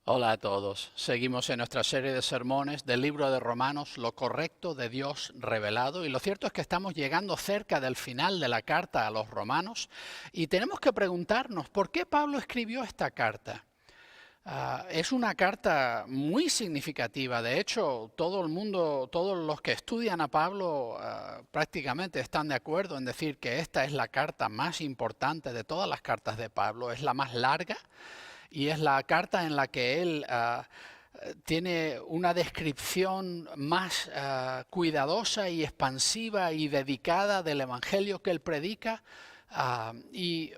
Hola a todos. Seguimos en nuestra serie de sermones del libro de Romanos, lo correcto de Dios revelado. Y lo cierto es que estamos llegando cerca del final de la carta a los romanos y tenemos que preguntarnos por qué Pablo escribió esta carta. Es una carta muy significativa. De hecho, todo el mundo, todos los que estudian a Pablo prácticamente están de acuerdo en decir que esta es la carta más importante de todas las cartas de Pablo. Es la más larga y es la carta en la que él tiene una descripción más cuidadosa y expansiva y dedicada del evangelio que él predica. Y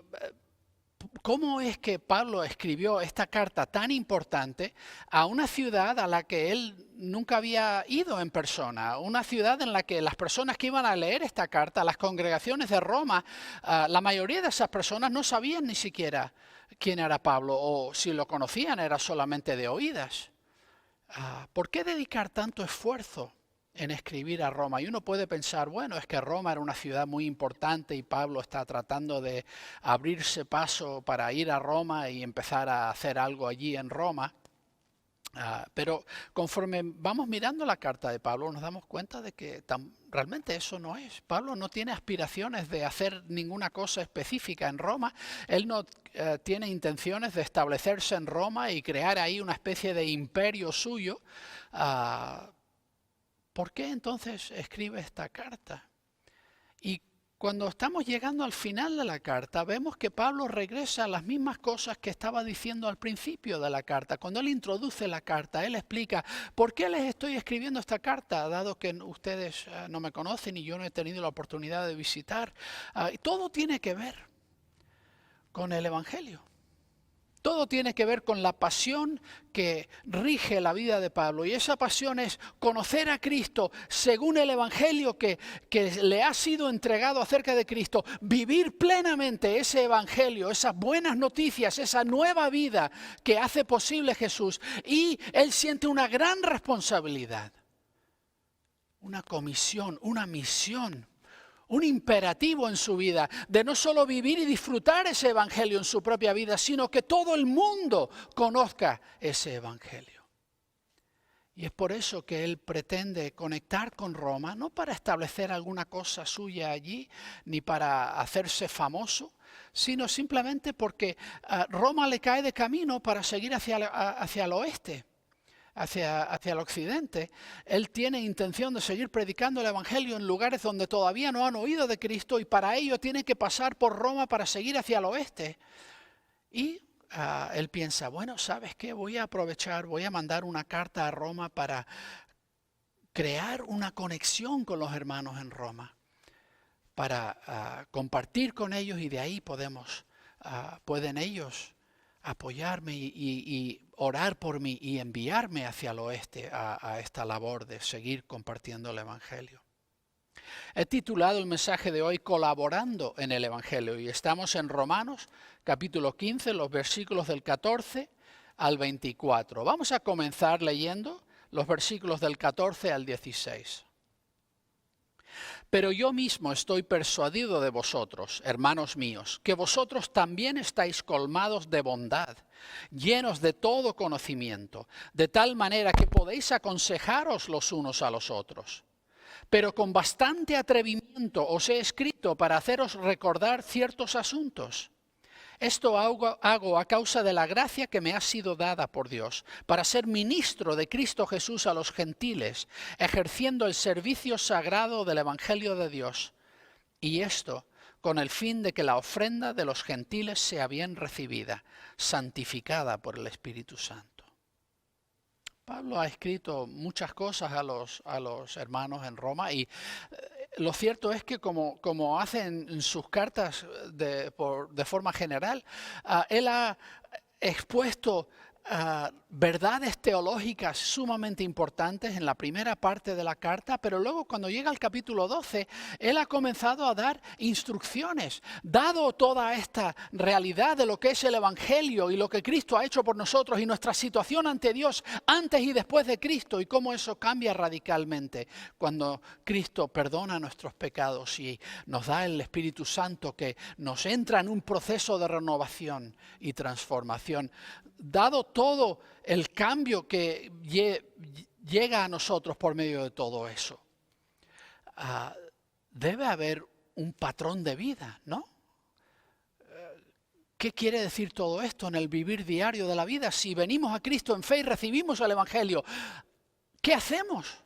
¿Cómo es que Pablo escribió esta carta tan importante a una ciudad a la que él nunca había ido en persona? Una ciudad en la que las personas que iban a leer esta carta, las congregaciones de Roma, la mayoría de esas personas no sabían ni siquiera quién era Pablo, o si lo conocían era solamente de oídas. ¿Por qué dedicar tanto esfuerzo en escribir a Roma? Y uno puede pensar, bueno, es que Roma era una ciudad muy importante y Pablo está tratando de abrirse paso para ir a Roma y empezar a hacer algo allí en Roma. Pero conforme vamos mirando la carta de Pablo nos damos cuenta de que realmente eso no es. Pablo no tiene aspiraciones de hacer ninguna cosa específica en Roma. Él no tiene intenciones de establecerse en Roma y crear ahí una especie de imperio suyo. ¿Por qué entonces escribe esta carta? Y cuando estamos llegando al final de la carta, vemos que Pablo regresa a las mismas cosas que estaba diciendo al principio de la carta. Cuando él introduce la carta, él explica, ¿por qué les estoy escribiendo esta carta? Dado que ustedes no me conocen y yo no he tenido la oportunidad de visitar. Todo tiene que ver con el Evangelio. Todo tiene que ver con la pasión que rige la vida de Pablo. Y esa pasión es conocer a Cristo según el Evangelio que le ha sido entregado acerca de Cristo. Vivir plenamente ese Evangelio, esas buenas noticias, esa nueva vida que hace posible Jesús. Y él siente una gran responsabilidad, una comisión, una misión, un imperativo en su vida de no solo vivir y disfrutar ese evangelio en su propia vida, sino que todo el mundo conozca ese evangelio. Y es por eso que él pretende conectar con Roma, no para establecer alguna cosa suya allí, ni para hacerse famoso, sino simplemente porque Roma le cae de camino para seguir hacia el oeste. Hacia el occidente. Él tiene intención de seguir predicando el evangelio en lugares donde todavía no han oído de Cristo y para ello tiene que pasar por Roma para seguir hacia el oeste. Y él piensa, bueno, ¿sabes qué? Voy a aprovechar, voy a mandar una carta a Roma para crear una conexión con los hermanos en Roma, para compartir con ellos y de ahí pueden ellos apoyarme y orar por mí y enviarme hacia el oeste a esta labor de seguir compartiendo el Evangelio. He titulado el mensaje de hoy Colaborando en el Evangelio y estamos en Romanos capítulo 15, los versículos del 14 al 24. Vamos a comenzar leyendo los versículos del 14 al 16. Pero yo mismo estoy persuadido de vosotros, hermanos míos, que vosotros también estáis colmados de bondad, llenos de todo conocimiento, de tal manera que podéis aconsejaros los unos a los otros. Pero con bastante atrevimiento os he escrito para haceros recordar ciertos asuntos. Esto hago a causa de la gracia que me ha sido dada por Dios, para ser ministro de Cristo Jesús a los gentiles, ejerciendo el servicio sagrado del Evangelio de Dios. Y esto con el fin de que la ofrenda de los gentiles sea bien recibida, santificada por el Espíritu Santo. Pablo ha escrito muchas cosas a los hermanos en Roma y lo cierto es que como hacen en sus cartas de forma general, él ha expuesto verdades teológicas sumamente importantes en la primera parte de la carta, pero luego cuando llega al capítulo 12, él ha comenzado a dar instrucciones. Dado toda esta realidad de lo que es el Evangelio y lo que Cristo ha hecho por nosotros y nuestra situación ante Dios antes y después de Cristo y cómo eso cambia radicalmente cuando Cristo perdona nuestros pecados y nos da el Espíritu Santo que nos entra en un proceso de renovación y transformación. Dado todo el cambio que llega a nosotros por medio de todo eso. Debe haber un patrón de vida, ¿no? ¿Qué quiere decir todo esto en el vivir diario de la vida? Si venimos a Cristo en fe y recibimos el Evangelio, ¿qué hacemos?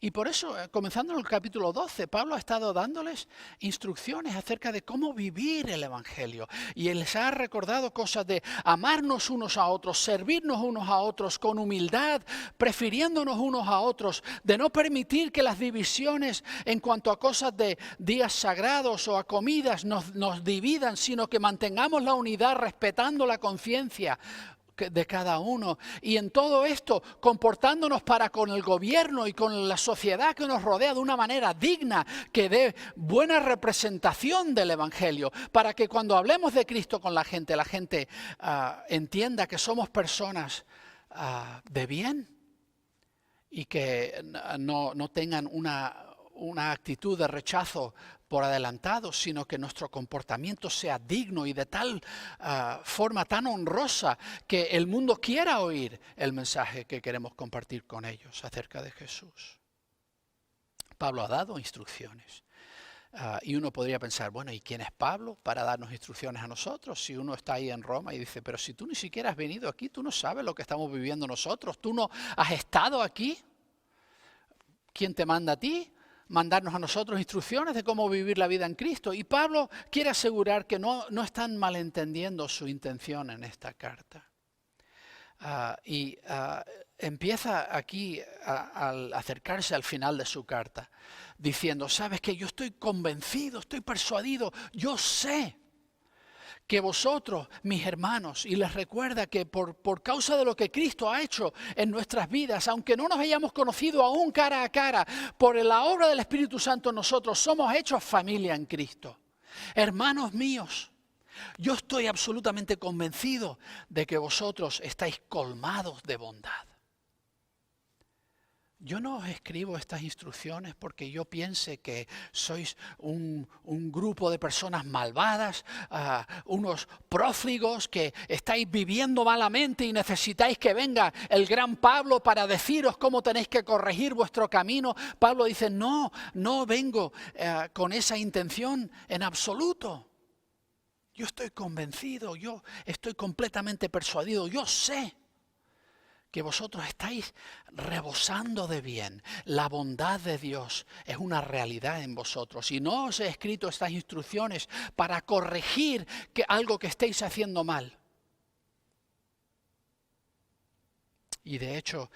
Y por eso, comenzando en el capítulo 12, Pablo ha estado dándoles instrucciones acerca de cómo vivir el Evangelio. Y él les ha recordado cosas de amarnos unos a otros, servirnos unos a otros con humildad, prefiriéndonos unos a otros, de no permitir que las divisiones en cuanto a cosas de días sagrados o a comidas nos dividan, sino que mantengamos la unidad respetando la conciencia de cada uno, y en todo esto comportándonos para con el gobierno y con la sociedad que nos rodea de una manera digna, que dé buena representación del Evangelio, para que cuando hablemos de Cristo con la gente entienda que somos personas de bien y que no tengan una actitud de rechazo por adelantado, sino que nuestro comportamiento sea digno y de tal forma tan honrosa que el mundo quiera oír el mensaje que queremos compartir con ellos acerca de Jesús. Pablo ha dado instrucciones. Y uno podría pensar, bueno, ¿y quién es Pablo para darnos instrucciones a nosotros? Si uno está ahí en Roma y dice, pero si tú ni siquiera has venido aquí, tú no sabes lo que estamos viviendo nosotros, tú no has estado aquí. ¿Quién te manda a ti mandarnos a nosotros instrucciones de cómo vivir la vida en Cristo? Y Pablo quiere asegurar que no están malentendiendo su intención en esta carta. Empieza aquí al acercarse al final de su carta, diciendo, ¿sabes qué? Yo estoy convencido, estoy persuadido, yo sé que vosotros, mis hermanos, y les recuerda que por causa de lo que Cristo ha hecho en nuestras vidas, aunque no nos hayamos conocido aún cara a cara, por la obra del Espíritu Santo en nosotros, somos hechos familia en Cristo. Hermanos míos, yo estoy absolutamente convencido de que vosotros estáis colmados de bondad. Yo no os escribo estas instrucciones porque yo piense que sois un grupo de personas malvadas, unos prófugos que estáis viviendo malamente y necesitáis que venga el gran Pablo para deciros cómo tenéis que corregir vuestro camino. Pablo dice, no vengo con esa intención en absoluto. Yo estoy convencido, yo estoy completamente persuadido, yo sé que vosotros estáis rebosando de bien. La bondad de Dios es una realidad en vosotros. Y no os he escrito estas instrucciones para corregir algo que estéis haciendo mal. Y de hecho,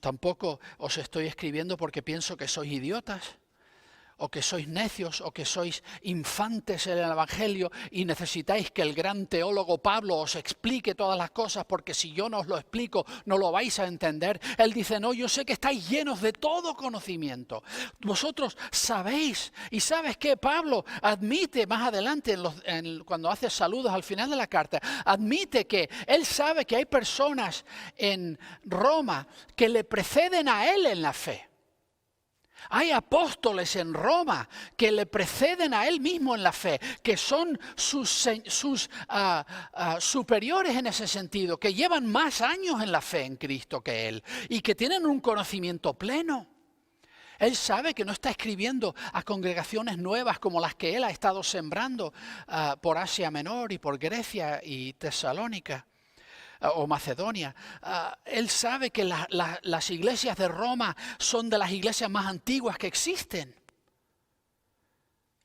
tampoco os estoy escribiendo porque pienso que sois idiotas, o que sois necios, o que sois infantes en el Evangelio y necesitáis que el gran teólogo Pablo os explique todas las cosas, porque si yo no os lo explico no lo vais a entender. Él dice, no, yo sé que estáis llenos de todo conocimiento. Vosotros sabéis, y ¿sabes qué? Pablo admite más adelante, cuando hace saludos al final de la carta, admite que él sabe que hay personas en Roma que le preceden a él en la fe. Hay apóstoles en Roma que le preceden a él mismo en la fe, que son sus superiores en ese sentido, que llevan más años en la fe en Cristo que él y que tienen un conocimiento pleno. Él sabe que no está escribiendo a congregaciones nuevas como las que él ha estado sembrando por Asia Menor y por Grecia y Tesalónica o Macedonia. Él sabe que las iglesias de Roma son de las iglesias más antiguas que existen.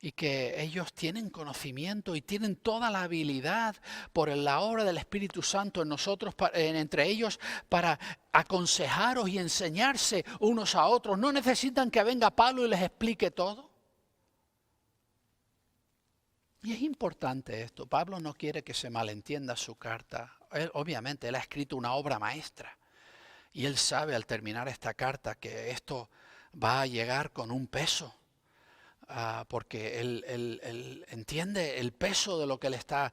Y que ellos tienen conocimiento y tienen toda la habilidad por la obra del Espíritu Santo en nosotros, entre ellos, para aconsejaros y enseñarse unos a otros. No necesitan que venga Pablo y les explique todo. Y es importante esto. Pablo no quiere que se malentienda su carta. Obviamente, él ha escrito una obra maestra. Y él sabe al terminar esta carta que esto va a llegar con un peso. Porque él entiende el peso de lo que él está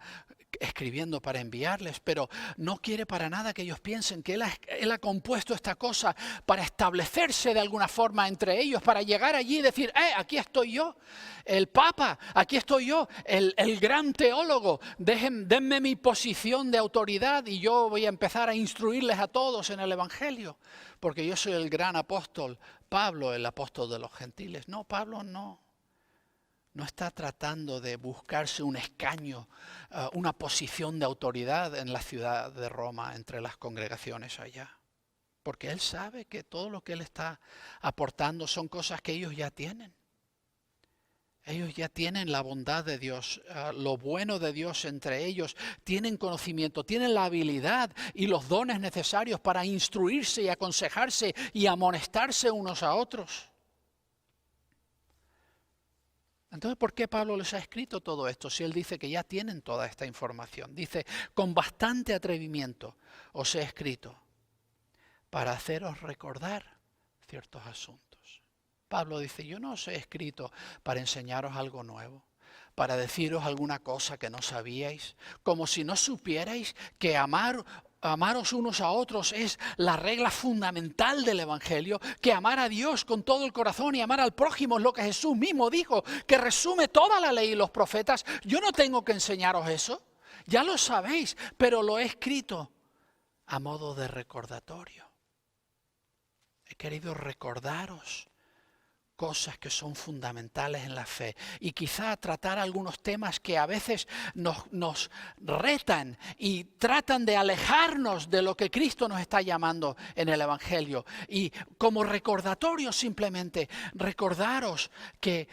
escribiendo para enviarles, pero no quiere para nada que ellos piensen que Él ha compuesto esta cosa para establecerse de alguna forma entre ellos, para llegar allí y decir, aquí estoy yo, el Papa, aquí estoy yo, el gran teólogo, denme mi posición de autoridad y yo voy a empezar a instruirles a todos en el Evangelio, porque yo soy el gran apóstol, Pablo, el apóstol de los gentiles. No, Pablo no está tratando de buscarse un escaño, una posición de autoridad en la ciudad de Roma, entre las congregaciones allá. Porque él sabe que todo lo que él está aportando son cosas que ellos ya tienen. Ellos ya tienen la bondad de Dios, lo bueno de Dios entre ellos. Tienen conocimiento, tienen la habilidad y los dones necesarios para instruirse y aconsejarse y amonestarse unos a otros. Entonces, ¿por qué Pablo les ha escrito todo esto? Si él dice que ya tienen toda esta información. Dice, con bastante atrevimiento os he escrito para haceros recordar ciertos asuntos. Pablo dice, yo no os he escrito para enseñaros algo nuevo, para deciros alguna cosa que no sabíais, como si no supierais que amaros unos a otros es la regla fundamental del Evangelio, que amar a Dios con todo el corazón y amar al prójimo es lo que Jesús mismo dijo, que resume toda la ley y los profetas. Yo no tengo que enseñaros eso, ya lo sabéis, pero lo he escrito a modo de recordatorio. He querido recordaros cosas que son fundamentales en la fe y quizá tratar algunos temas que a veces nos retan y tratan de alejarnos de lo que Cristo nos está llamando en el Evangelio. Y como recordatorio simplemente recordaros que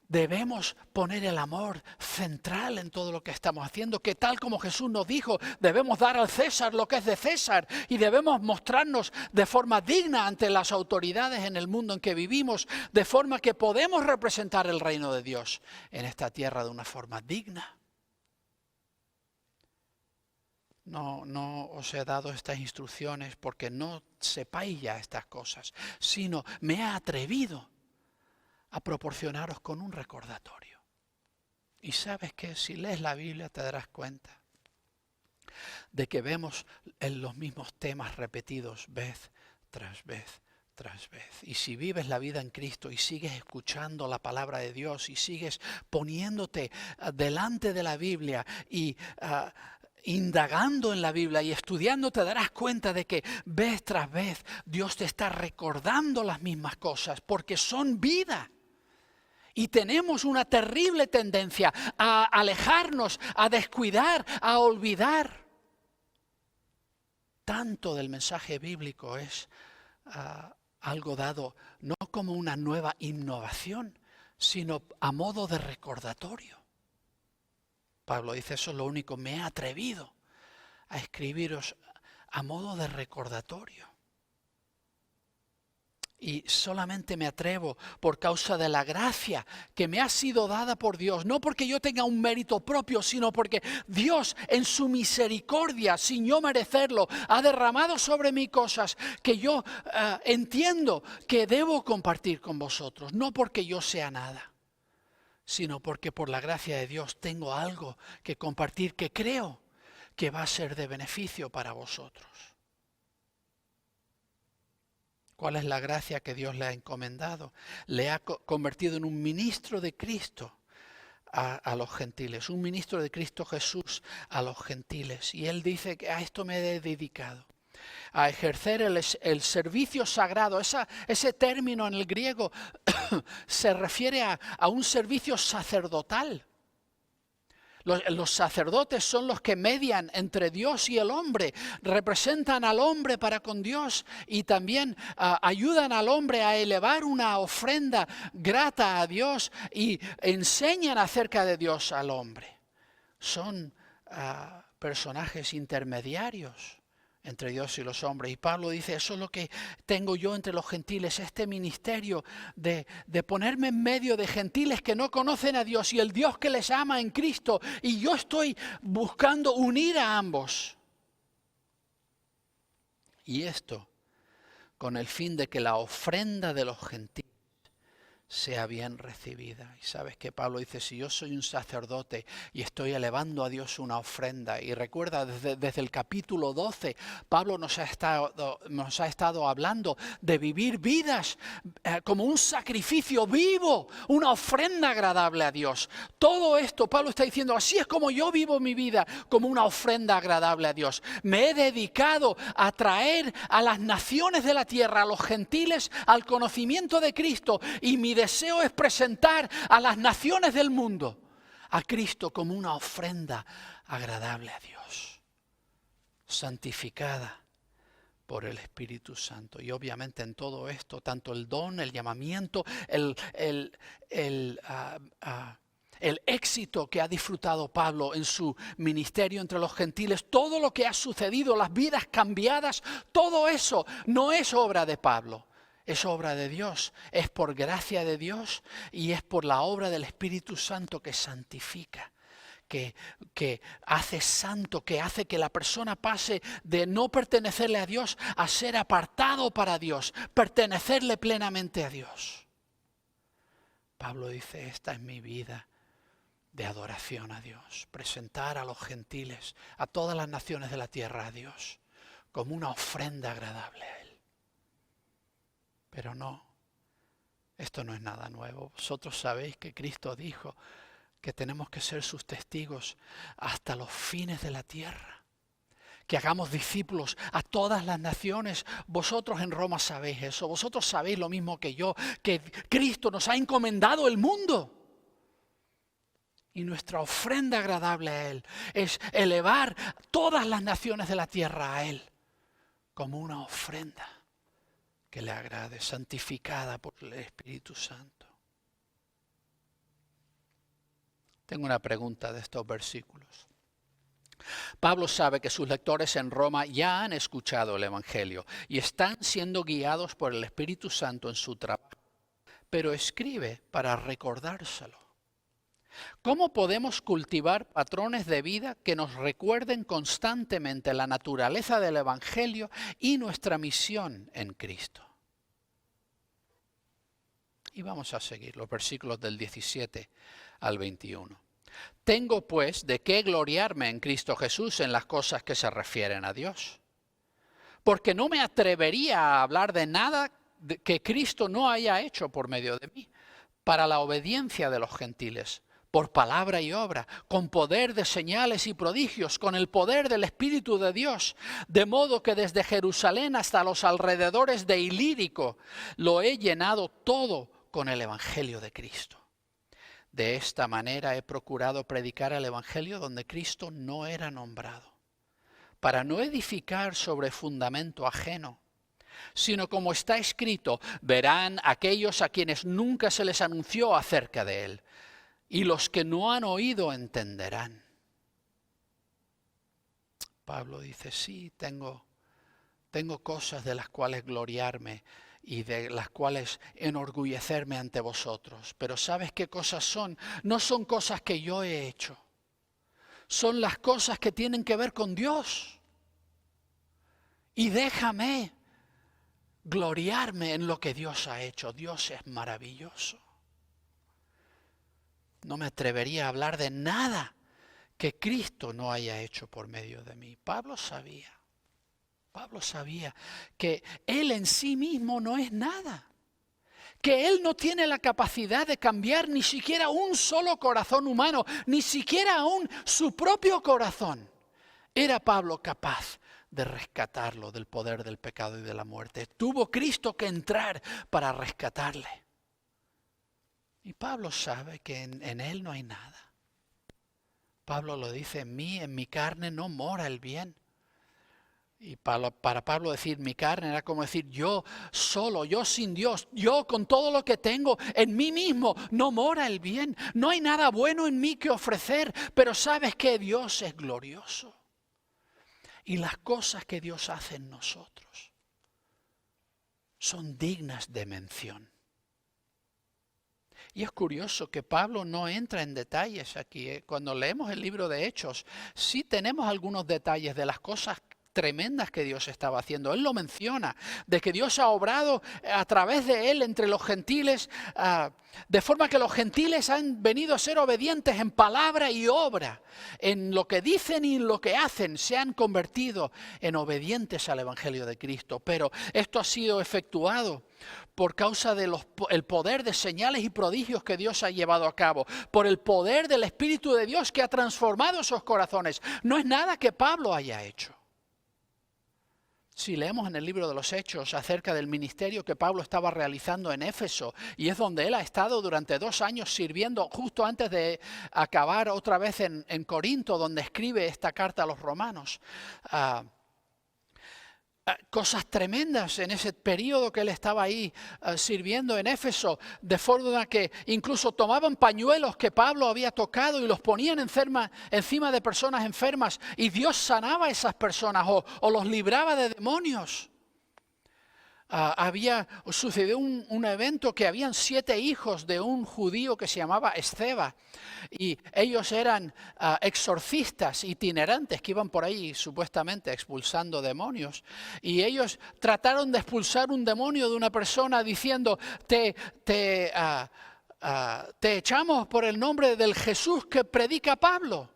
debemos poner el amor central en todo lo que estamos haciendo, que tal como Jesús nos dijo, debemos dar al César lo que es de César y debemos mostrarnos de forma digna ante las autoridades en el mundo en que vivimos, de forma que podemos representar el reino de Dios en esta tierra de una forma digna. No os he dado estas instrucciones porque no sepáis ya estas cosas, sino me he atrevido a proporcionaros con un recordatorio. Y sabes que si lees la Biblia te darás cuenta de que vemos en los mismos temas repetidos vez tras vez tras vez. Y si vives la vida en Cristo y sigues escuchando la palabra de Dios y sigues poniéndote delante de la Biblia y indagando en la Biblia y estudiando, te darás cuenta de que vez tras vez Dios te está recordando las mismas cosas porque son vida. Y tenemos una terrible tendencia a alejarnos, a descuidar, a olvidar. Tanto del mensaje bíblico es algo dado no como una nueva innovación, sino a modo de recordatorio. Pablo dice, eso es lo único, me he atrevido a escribiros a modo de recordatorio. Y solamente me atrevo por causa de la gracia que me ha sido dada por Dios. No porque yo tenga un mérito propio, sino porque Dios en su misericordia, sin yo merecerlo, ha derramado sobre mí cosas que yo entiendo que debo compartir con vosotros. No porque yo sea nada, sino porque por la gracia de Dios tengo algo que compartir que creo que va a ser de beneficio para vosotros. ¿Cuál es la gracia que Dios le ha encomendado? Le ha convertido en un ministro de Cristo a los gentiles, un ministro de Cristo Jesús a los gentiles. Y él dice que a esto me he dedicado, a ejercer el servicio sagrado. Ese término en el griego se refiere a un servicio sacerdotal. Los sacerdotes son los que median entre Dios y el hombre, representan al hombre para con Dios y también ayudan al hombre a elevar una ofrenda grata a Dios y enseñan acerca de Dios al hombre. Son personajes intermediarios entre Dios y los hombres. Y Pablo dice, eso es lo que tengo yo entre los gentiles, este ministerio de ponerme en medio de gentiles que no conocen a Dios y el Dios que les ama en Cristo. Y yo estoy buscando unir a ambos. Y esto con el fin de que la ofrenda de los gentiles sea bien recibida. Y sabes que Pablo dice, si yo soy un sacerdote y estoy elevando a Dios una ofrenda, y recuerda desde el capítulo 12, Pablo nos ha estado hablando de vivir vidas como un sacrificio vivo, una ofrenda agradable a Dios. Todo esto Pablo está diciendo, así es como yo vivo mi vida, como una ofrenda agradable a Dios. Me he dedicado a traer a las naciones de la tierra, a los gentiles, al conocimiento de Cristo, y mi deseo es presentar a las naciones del mundo a Cristo como una ofrenda agradable a Dios, santificada por el Espíritu Santo. Y obviamente en todo esto, tanto el don, el llamamiento, el éxito que ha disfrutado Pablo en su ministerio entre los gentiles, todo lo que ha sucedido, las vidas cambiadas, todo eso no es obra de Pablo. Es obra de Dios, es por gracia de Dios y es por la obra del Espíritu Santo que santifica, que hace santo, que hace que la persona pase de no pertenecerle a Dios a ser apartado para Dios, pertenecerle plenamente a Dios. Pablo dice, esta es mi vida de adoración a Dios, presentar a los gentiles, a todas las naciones de la tierra a Dios, como una ofrenda agradable a Él. Pero no, esto no es nada nuevo. Vosotros sabéis que Cristo dijo que tenemos que ser sus testigos hasta los fines de la tierra. Que hagamos discípulos a todas las naciones. Vosotros en Roma sabéis eso. Vosotros sabéis lo mismo que yo, que Cristo nos ha encomendado el mundo. Y nuestra ofrenda agradable a Él es elevar todas las naciones de la tierra a Él como una ofrenda que le agrade, santificada por el Espíritu Santo. Tengo una pregunta de estos versículos. Pablo sabe que sus lectores en Roma ya han escuchado el Evangelio y están siendo guiados por el Espíritu Santo en su trabajo, pero escribe para recordárselo. ¿Cómo podemos cultivar patrones de vida que nos recuerden constantemente la naturaleza del Evangelio y nuestra misión en Cristo? Y vamos a seguir los versículos del 17 al 21. Tengo pues de qué gloriarme en Cristo Jesús en las cosas que se refieren a Dios. Porque no me atrevería a hablar de nada que Cristo no haya hecho por medio de mí, para la obediencia de los gentiles, por palabra y obra, con poder de señales y prodigios, con el poder del Espíritu de Dios, de modo que desde Jerusalén hasta los alrededores de Ilírico lo he llenado todo con el Evangelio de Cristo. De esta manera he procurado predicar el Evangelio donde Cristo no era nombrado, para no edificar sobre fundamento ajeno, sino como está escrito, verán aquellos a quienes nunca se les anunció acerca de Él, y los que no han oído entenderán. Pablo dice, sí, tengo cosas de las cuales gloriarme y de las cuales enorgullecerme ante vosotros. Pero ¿sabes qué cosas son? No son cosas que yo he hecho. Son las cosas que tienen que ver con Dios. Y déjame gloriarme en lo que Dios ha hecho. Dios es maravilloso. No me atrevería a hablar de nada que Cristo no haya hecho por medio de mí. Pablo sabía que Él en sí mismo no es nada. Que Él no tiene la capacidad de cambiar ni siquiera un solo corazón humano, ni siquiera aún su propio corazón. Era Pablo capaz de rescatarlo del poder del pecado y de la muerte. Tuvo Cristo que entrar para rescatarle. Y Pablo sabe que en él no hay nada. Pablo lo dice, en mi carne no mora el bien. Y para Pablo decir mi carne era como decir yo solo, yo sin Dios, yo con todo lo que tengo, en mí mismo no mora el bien. No hay nada bueno en mí que ofrecer, pero sabes que Dios es glorioso. Y las cosas que Dios hace en nosotros son dignas de mención. Y es curioso que Pablo no entra en detalles aquí. Cuando leemos el libro de Hechos, sí tenemos algunos detalles de las cosas tremendas que Dios estaba haciendo. Él lo menciona, de que Dios ha obrado a través de él entre los gentiles, de forma que los gentiles han venido a ser obedientes en palabra y obra. En lo que dicen y en lo que hacen se han convertido en obedientes al Evangelio de Cristo. Pero esto ha sido efectuado por causa del poder de señales y prodigios que Dios ha llevado a cabo, por el poder del Espíritu de Dios que ha transformado esos corazones. No es nada que Pablo haya hecho. Si leemos en el libro de los Hechos acerca del ministerio que Pablo estaba realizando en Éfeso, y es donde él ha estado durante 2 años sirviendo justo antes de acabar otra vez en Corinto, donde escribe esta carta a los romanos. Cosas tremendas en ese periodo que él estaba ahí sirviendo en Éfeso, de forma que incluso tomaban pañuelos que Pablo había tocado y los ponían encima de personas enfermas, y Dios sanaba a esas personas o los libraba de demonios. Sucedió un evento que habían 7 hijos de un judío que se llamaba Esceva, y ellos eran exorcistas itinerantes que iban por ahí supuestamente expulsando demonios, y ellos trataron de expulsar un demonio de una persona diciendo: te echamos por el nombre del Jesús que predica Pablo.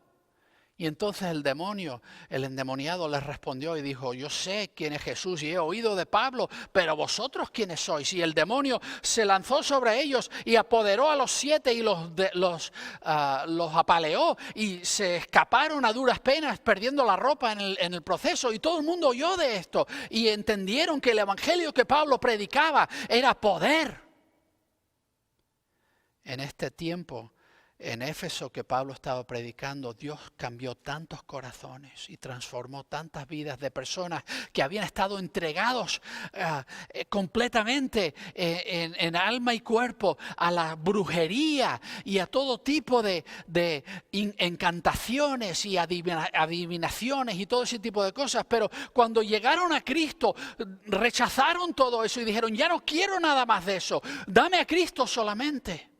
Y entonces el endemoniado les respondió y dijo: yo sé quién es Jesús y he oído de Pablo, pero vosotros quiénes sois. Y el demonio se lanzó sobre ellos y apoderó a los 7 y los apaleó, y se escaparon a duras penas, perdiendo la ropa en el proceso. Y todo el mundo oyó de esto y entendieron que el evangelio que Pablo predicaba era poder. En este tiempo, en Éfeso, que Pablo estaba predicando, Dios cambió tantos corazones y transformó tantas vidas de personas que habían estado entregados completamente en alma y cuerpo a la brujería y a todo tipo de encantaciones y adivinaciones y todo ese tipo de cosas. Pero cuando llegaron a Cristo, rechazaron todo eso y dijeron: ya no quiero nada más de eso, dame a Cristo solamente.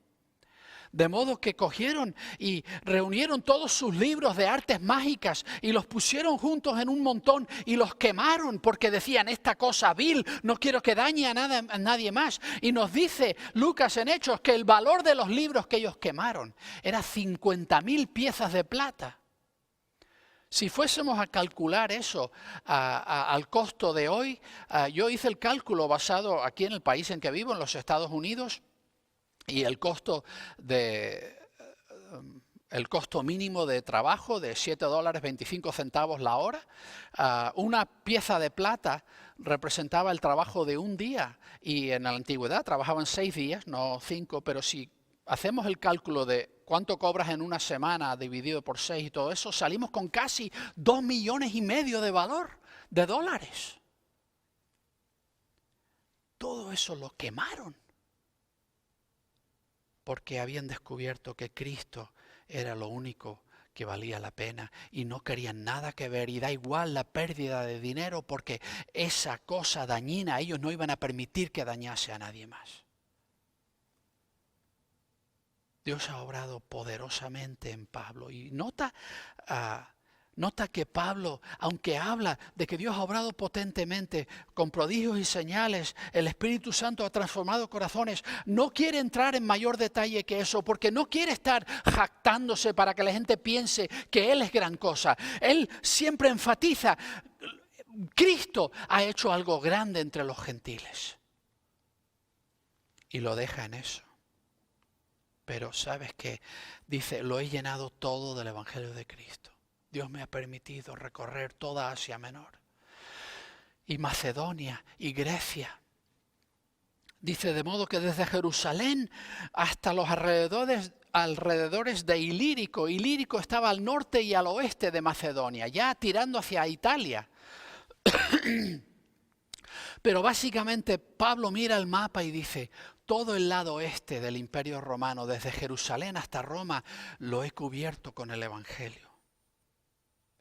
De modo que cogieron y reunieron todos sus libros de artes mágicas y los pusieron juntos en un montón y los quemaron, porque decían: esta cosa vil, no quiero que dañe a nadie más. Y nos dice Lucas en Hechos que el valor de los libros que ellos quemaron era 50.000 piezas de plata. Si fuésemos a calcular eso al costo de hoy, yo hice el cálculo basado aquí en el país en que vivo, en los Estados Unidos. Y el costo mínimo de trabajo de $7.25 la hora, una pieza de plata representaba el trabajo de un día, y en la antigüedad trabajaban 6 días, no 5, pero si hacemos el cálculo de cuánto cobras en una semana dividido por 6 y todo eso, salimos con casi 2,5 millones de valor de dólares. Todo eso lo quemaron, porque habían descubierto que Cristo era lo único que valía la pena y no querían nada que ver, y da igual la pérdida de dinero, porque esa cosa dañina ellos no iban a permitir que dañase a nadie más. Dios ha obrado poderosamente en Pablo, y nota que Pablo, aunque habla de que Dios ha obrado potentemente con prodigios y señales, el Espíritu Santo ha transformado corazones, no quiere entrar en mayor detalle que eso, porque no quiere estar jactándose para que la gente piense que Él es gran cosa. Él siempre enfatiza: Cristo ha hecho algo grande entre los gentiles. Y lo deja en eso. Pero ¿sabes qué? Dice: lo he llenado todo del Evangelio de Cristo. Dios me ha permitido recorrer toda Asia Menor y Macedonia y Grecia. Dice: de modo que desde Jerusalén hasta los alrededores de Ilírico. Ilírico estaba al norte y al oeste de Macedonia, ya tirando hacia Italia. Pero básicamente Pablo mira el mapa y dice: todo el lado este del Imperio Romano, desde Jerusalén hasta Roma, lo he cubierto con el Evangelio.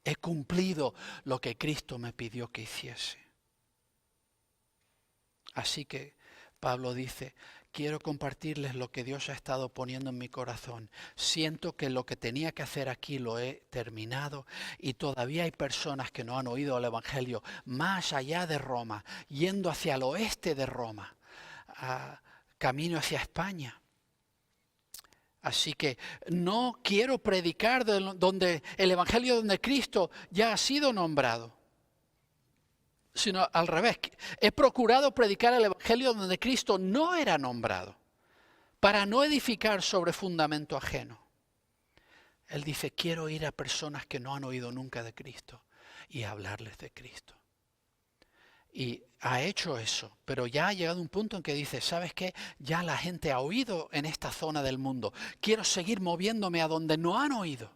He cumplido lo que Cristo me pidió que hiciese. Así que Pablo dice: quiero compartirles lo que Dios ha estado poniendo en mi corazón. Siento que lo que tenía que hacer aquí lo he terminado y todavía hay personas que no han oído el Evangelio más allá de Roma, yendo hacia el oeste de Roma, camino hacia España. Así que no quiero predicar donde el Evangelio donde Cristo ya ha sido nombrado, sino al revés. He procurado predicar el Evangelio donde Cristo no era nombrado, para no edificar sobre fundamento ajeno. Él dice, quiero ir a personas que no han oído nunca de Cristo y hablarles de Cristo. Y ha hecho eso, pero ya ha llegado un punto en que dice, ¿sabes qué? Ya la gente ha oído en esta zona del mundo. Quiero seguir moviéndome a donde no han oído.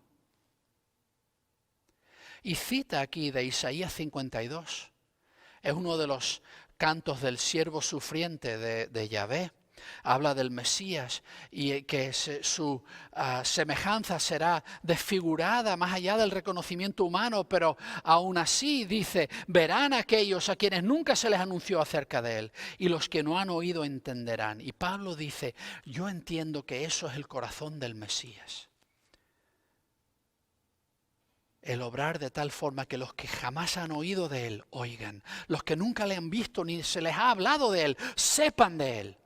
Y cita aquí de Isaías 52. Es uno de los cantos del siervo sufriente de Yahvé. Habla del Mesías y que su semejanza será desfigurada más allá del reconocimiento humano, pero aún así dice, verán aquellos a quienes nunca se les anunció acerca de él y los que no han oído entenderán. Y Pablo dice, yo entiendo que eso es el corazón del Mesías. El obrar de tal forma que los que jamás han oído de él oigan, los que nunca le han visto ni se les ha hablado de él, sepan de él.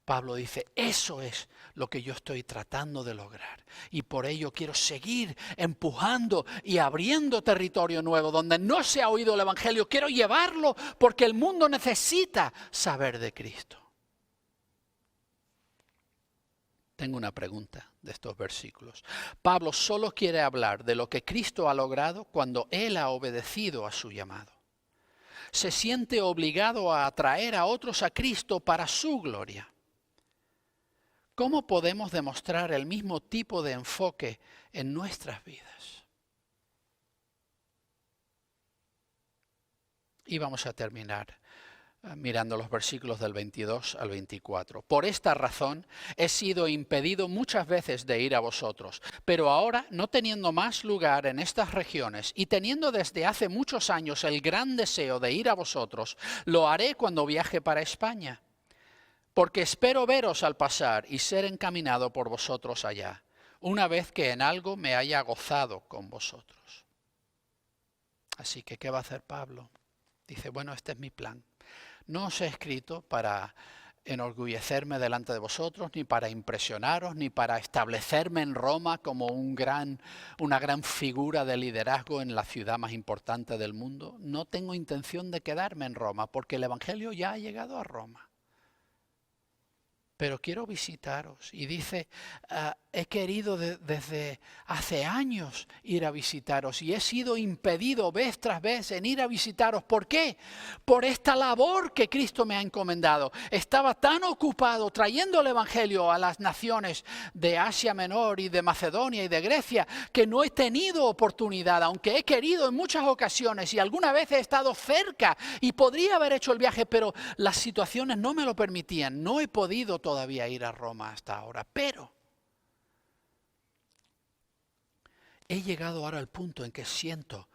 Pablo dice, eso es lo que yo estoy tratando de lograr. Y por ello quiero seguir empujando y abriendo territorio nuevo donde no se ha oído el Evangelio. Quiero llevarlo porque el mundo necesita saber de Cristo. Tengo una pregunta de estos versículos. Pablo solo quiere hablar de lo que Cristo ha logrado cuando él ha obedecido a su llamado. Se siente obligado a atraer a otros a Cristo para su gloria. ¿Cómo podemos demostrar el mismo tipo de enfoque en nuestras vidas? Y vamos a terminar mirando los versículos del 22 al 24. Por esta razón he sido impedido muchas veces de ir a vosotros, pero ahora, no teniendo más lugar en estas regiones y teniendo desde hace muchos años el gran deseo de ir a vosotros, lo haré cuando viaje para España. Porque espero veros al pasar y ser encaminado por vosotros allá, una vez que en algo me haya gozado con vosotros. Así que, ¿qué va a hacer Pablo? Dice, bueno, este es mi plan. No os he escrito para enorgullecerme delante de vosotros, ni para impresionaros, ni para establecerme en Roma como una gran figura de liderazgo en la ciudad más importante del mundo. No tengo intención de quedarme en Roma, porque el Evangelio ya ha llegado a Roma. Pero quiero visitaros. Y dice, he querido desde hace años ir a visitaros y he sido impedido vez tras vez en ir a visitaros. ¿Por qué? Por esta labor que Cristo me ha encomendado. Estaba tan ocupado trayendo el Evangelio a las naciones de Asia Menor y de Macedonia y de Grecia que no he tenido oportunidad, aunque he querido en muchas ocasiones y alguna vez he estado cerca y podría haber hecho el viaje, pero las situaciones no me lo permitían. No he podido todavía ir a Roma hasta ahora, pero he llegado ahora al punto en que siento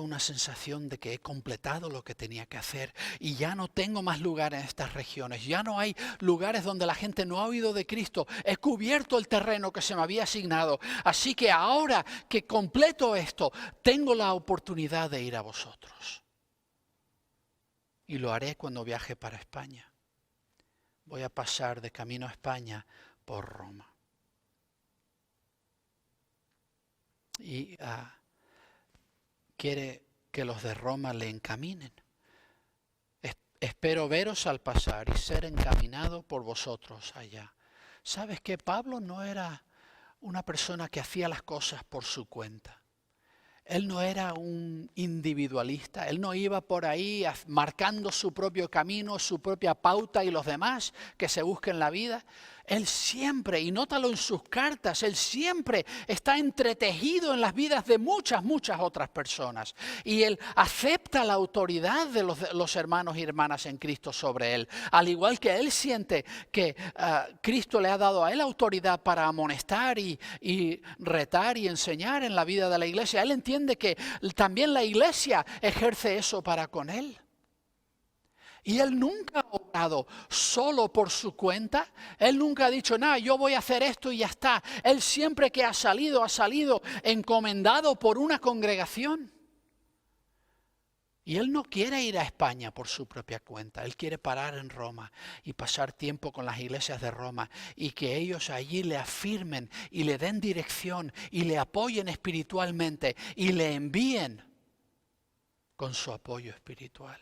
una sensación de que he completado lo que tenía que hacer y ya no tengo más lugar en estas regiones, ya no hay lugares donde la gente no ha oído de Cristo, he cubierto el terreno que se me había asignado, así que ahora que completo esto, tengo la oportunidad de ir a vosotros. Y lo haré cuando viaje para España. Voy a pasar de camino a España por Roma. Y quiere que los de Roma le encaminen. Espero veros al pasar y ser encaminado por vosotros allá. ¿Sabes qué? Pablo no era una persona que hacía las cosas por su cuenta. Él no era un individualista, él no iba por ahí marcando su propio camino, su propia pauta y los demás que se busquen la vida. Él siempre, y nótalo en sus cartas, él siempre está entretejido en las vidas de muchas otras personas. Y él acepta la autoridad de los hermanos y hermanas en Cristo sobre él. Al igual que él siente que Cristo le ha dado a él autoridad para amonestar y retar y enseñar en la vida de la iglesia. Él entiende que también la iglesia ejerce eso para con él. Y Él nunca ha orado solo por su cuenta. Él nunca ha dicho, nada, yo voy a hacer esto y ya está. Él siempre que ha salido encomendado por una congregación. Y Él no quiere ir a España por su propia cuenta. Él quiere parar en Roma y pasar tiempo con las iglesias de Roma y que ellos allí le afirmen y le den dirección y le apoyen espiritualmente y le envíen con su apoyo espiritual.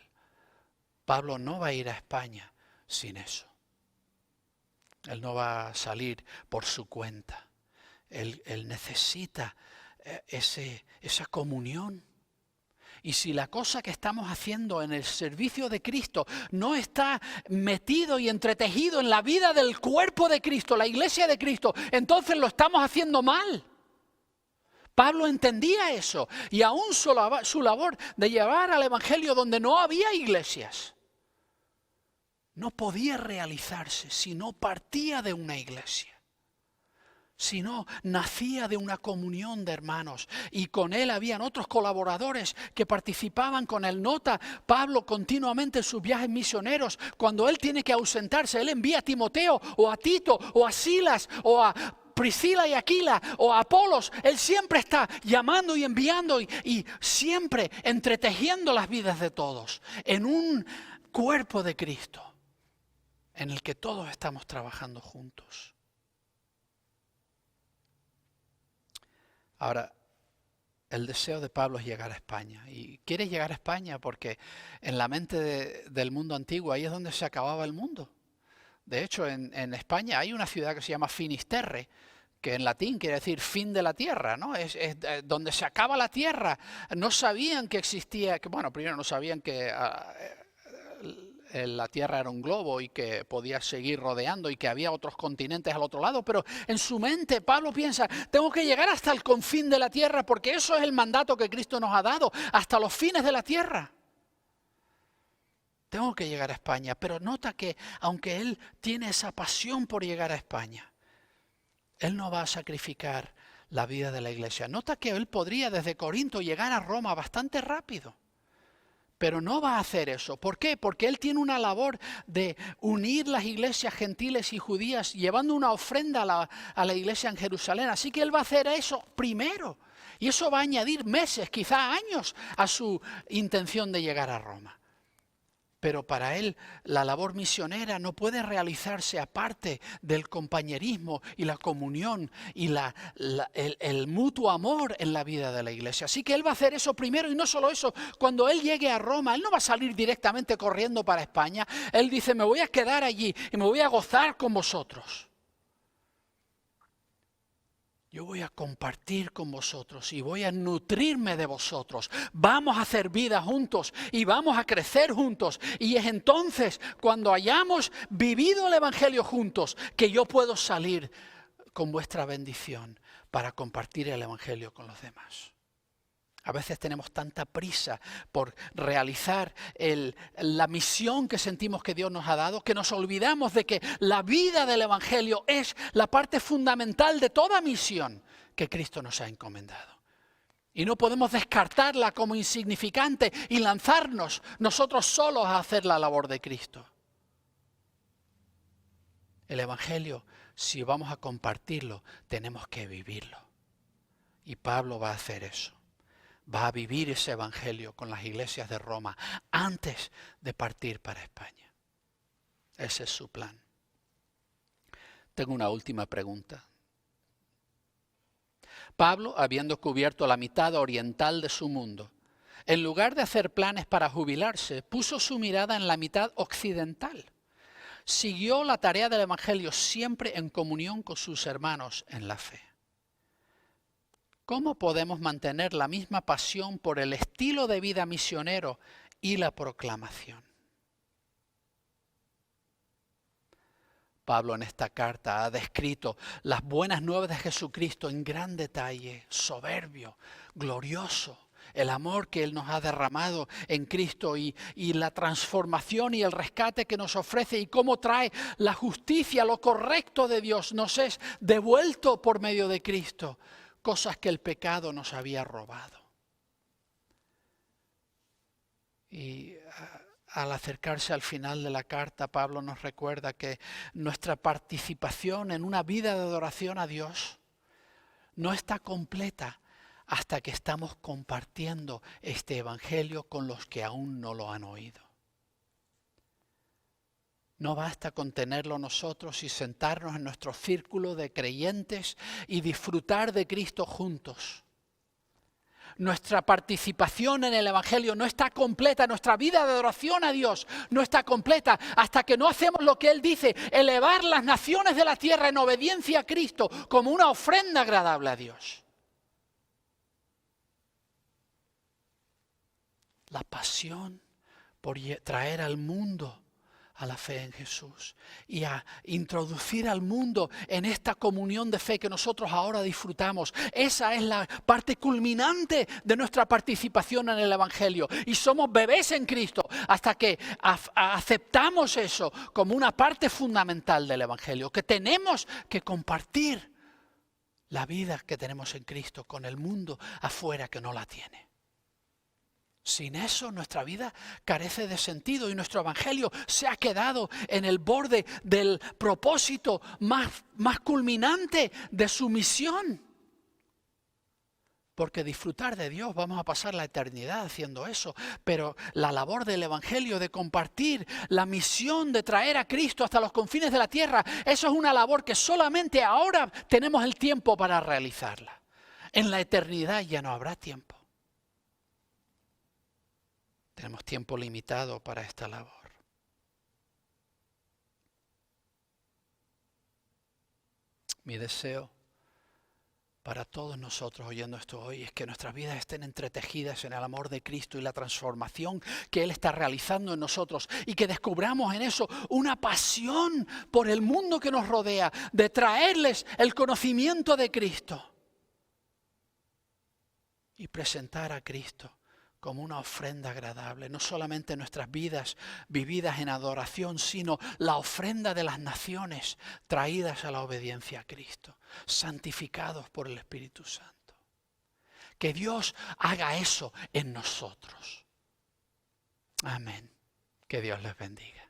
Pablo no va a ir a España sin eso. Él no va a salir por su cuenta. Él necesita esa comunión. Y si la cosa que estamos haciendo en el servicio de Cristo no está metido y entretejido en la vida del cuerpo de Cristo, la iglesia de Cristo, entonces lo estamos haciendo mal. Pablo entendía eso y aún su labor de llevar al evangelio donde no había iglesias no podía realizarse si no partía de una iglesia. Si no, nacía de una comunión de hermanos y con él habían otros colaboradores que participaban con él. Nota Pablo continuamente en sus viajes misioneros, cuando él tiene que ausentarse, él envía a Timoteo o a Tito o a Silas o a Priscila y Aquila o a Apolos. Él siempre está llamando y enviando y siempre entretejiendo las vidas de todos en un cuerpo de Cristo en el que todos estamos trabajando juntos. Ahora, el deseo de Pablo es llegar a España. Y quiere llegar a España porque en la mente del mundo antiguo ahí es donde se acababa el mundo. De hecho, en España hay una ciudad que se llama Finisterre, que en latín quiere decir fin de la tierra, ¿no? Es donde se acaba la tierra. No sabían que existía, bueno, primero no sabían que la Tierra era un globo y que podía seguir rodeando y que había otros continentes al otro lado, pero en su mente Pablo piensa, tengo que llegar hasta el confín de la tierra porque eso es el mandato que Cristo nos ha dado, hasta los fines de la tierra. Tengo que llegar a España, pero nota que aunque él tiene esa pasión por llegar a España, él no va a sacrificar la vida de la iglesia. Nota que él podría desde Corinto llegar a Roma bastante rápido. Pero no va a hacer eso. ¿Por qué? Porque él tiene una labor de unir las iglesias gentiles y judías, llevando una ofrenda a la iglesia en Jerusalén. Así que él va a hacer eso primero. Y eso va a añadir meses, quizá años, a su intención de llegar a Roma. Pero para él la labor misionera no puede realizarse aparte del compañerismo y la comunión y el mutuo amor en la vida de la iglesia. Así que él va a hacer eso primero y no solo eso. Cuando él llegue a Roma, él no va a salir directamente corriendo para España. Él dice, me voy a quedar allí y me voy a gozar con vosotros. Yo voy a compartir con vosotros y voy a nutrirme de vosotros. Vamos a hacer vida juntos y vamos a crecer juntos. Y es entonces cuando hayamos vivido el evangelio juntos que yo puedo salir con vuestra bendición para compartir el evangelio con los demás. A veces tenemos tanta prisa por realizar la misión que sentimos que Dios nos ha dado, que nos olvidamos de que la vida del evangelio es la parte fundamental de toda misión que Cristo nos ha encomendado. Y no podemos descartarla como insignificante y lanzarnos nosotros solos a hacer la labor de Cristo. El evangelio, si vamos a compartirlo, tenemos que vivirlo. Y Pablo va a hacer eso. Va a vivir ese evangelio con las iglesias de Roma antes de partir para España. Ese es su plan. Tengo una última pregunta. Pablo, habiendo cubierto la mitad oriental de su mundo, en lugar de hacer planes para jubilarse, puso su mirada en la mitad occidental. Siguió la tarea del evangelio siempre en comunión con sus hermanos en la fe. ¿Cómo podemos mantener la misma pasión por el estilo de vida misionero y la proclamación? Pablo en esta carta ha descrito las buenas nuevas de Jesucristo en gran detalle, soberbio, glorioso, el amor que Él nos ha derramado en Cristo y la transformación y el rescate que nos ofrece y cómo trae la justicia, lo correcto de Dios, nos es devuelto por medio de Cristo. Cosas que el pecado nos había robado. Y al acercarse al final de la carta, Pablo nos recuerda que nuestra participación en una vida de adoración a Dios no está completa hasta que estamos compartiendo este evangelio con los que aún no lo han oído. No basta con tenerlo nosotros y sentarnos en nuestro círculo de creyentes y disfrutar de Cristo juntos. Nuestra participación en el evangelio no está completa, nuestra vida de adoración a Dios no está completa hasta que no hacemos lo que Él dice, elevar las naciones de la tierra en obediencia a Cristo como una ofrenda agradable a Dios. La pasión por traer al mundo a la fe en Jesús y a introducir al mundo en esta comunión de fe que nosotros ahora disfrutamos. Esa es la parte culminante de nuestra participación en el evangelio y somos bebés en Cristo hasta que aceptamos eso como una parte fundamental del evangelio, que tenemos que compartir la vida que tenemos en Cristo con el mundo afuera que no la tiene. Sin eso nuestra vida carece de sentido y nuestro evangelio se ha quedado en el borde del propósito más culminante de su misión. Porque disfrutar de Dios, vamos a pasar la eternidad haciendo eso, pero la labor del evangelio de compartir la misión de traer a Cristo hasta los confines de la tierra, eso es una labor que solamente ahora tenemos el tiempo para realizarla. En la eternidad ya no habrá tiempo. Tenemos tiempo limitado para esta labor. Mi deseo para todos nosotros oyendo esto hoy es que nuestras vidas estén entretejidas en el amor de Cristo y la transformación que Él está realizando en nosotros y que descubramos en eso una pasión por el mundo que nos rodea, de traerles el conocimiento de Cristo y presentar a Cristo como una ofrenda agradable, no solamente nuestras vidas vividas en adoración, sino la ofrenda de las naciones traídas a la obediencia a Cristo, santificados por el Espíritu Santo. Que Dios haga eso en nosotros. Amén. Que Dios les bendiga.